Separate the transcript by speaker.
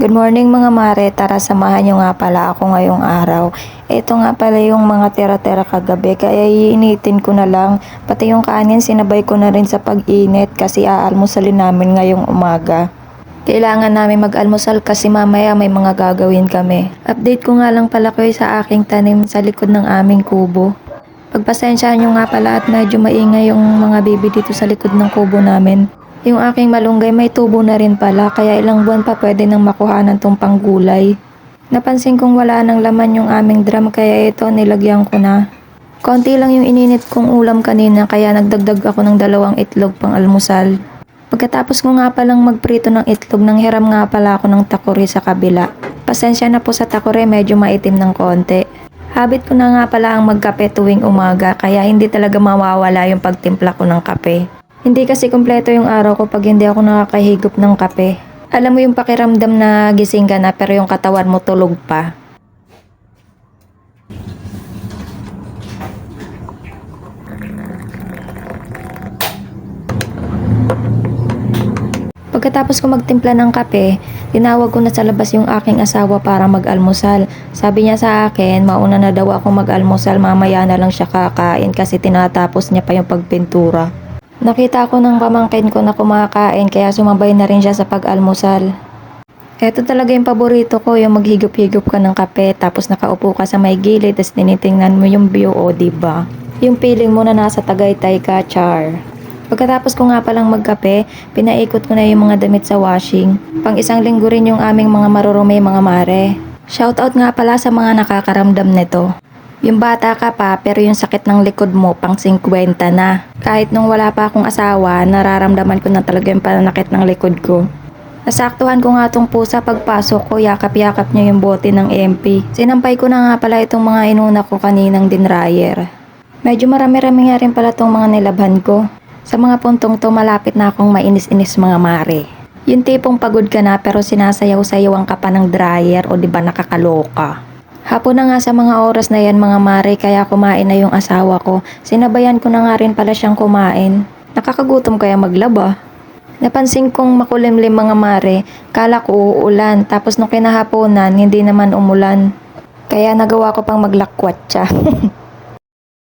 Speaker 1: Good morning mga mare, tara samahan nyo nga pala ako ngayong araw. Ito nga pala yung mga tira-tira kagabi, kaya iinitin ko na lang. Pati yung kanin sinabay ko na rin sa pag-init kasi aalmusalin namin ngayong umaga. Kailangan namin mag-almusal kasi mamaya may mga gagawin kami. Update ko nga lang pala kayo sa aking tanim sa likod ng aming kubo. Pagpasensyahan nyo nga pala at medyo maingay yung mga bibi dito sa likod ng kubo namin. Yung aking malunggay may tubo na rin pala kaya ilang buwan pa pwede nang makuhanan tong panggulay. Napansin kong wala nang laman yung aming drum kaya ito nilagyan ko na. Konti lang yung ininit kong ulam kanina kaya nagdagdag ako ng 2 itlog pang almusal. Pagkatapos ko nga palang magprito ng itlog nang hiram nga pala ako ng takore sa kabila. Pasensya na po sa takore, medyo maitim ng konti. Habit ko na nga pala ang magkape tuwing umaga kaya hindi talaga mawawala yung pagtimpla ko ng kape. Hindi kasi kumpleto yung araw ko pag hindi ako nakakahigop ng kape. Alam mo yung pakiramdam na gising ka na pero yung katawan mo tulog pa. Pagkatapos ko magtimpla ng kape, tinawag ko na sa labas yung aking asawa para mag-almusal. Sabi niya sa akin, mauna na daw ako mag-almusal, mamaya na lang siya kakain kasi tinatapos niya pa yung pagpintura. Nakita ko ng pamangkin ko na kumakain kaya sumabay na rin siya sa pag-almusal. Ito talaga yung paborito ko, yung maghigop-higop ka ng kape tapos nakaupo ka sa may gilid tapos tinitingnan mo yung view, o diba? Yung feeling mo na nasa Tagaytay ka, char. Pagkatapos ko nga palang magkape, pinaikot ko na yung mga damit sa washing. Pang isang linggo rin yung aming mga marurumi mga mare. Shoutout nga pala sa mga nakakaramdam nito. Yung bata ka pa pero yung sakit ng likod mo pang 50 na. Kahit nung wala pa akong asawa, nararamdaman ko na talaga yung pananakit ng likod ko. Nasaktuhan ko nga tong pusa pagpasok ko, yakap-yakap niya yung bote ng MP. Sinampay ko na nga pala itong mga inuna ko kaninang dinryer. Medyo marami-rami nga rin pala tong mga nilabhan ko. Sa mga puntong to malapit na akong mainis-inis mga mare. Yung tipong pagod ka na pero sinasayaw-sayawan ka pa ng dryer o diba nakakaloka. Hapon na nga sa mga oras na yan mga mare kaya kumain na yung asawa ko. Sinabayan ko na nga rin pala siyang kumain. Nakakagutom kaya maglaba. Napansin kong makulimlim mga mare, kala ko uulan tapos nung kinahaponan hindi naman umulan. Kaya nagawa ko pang maglakwat siya.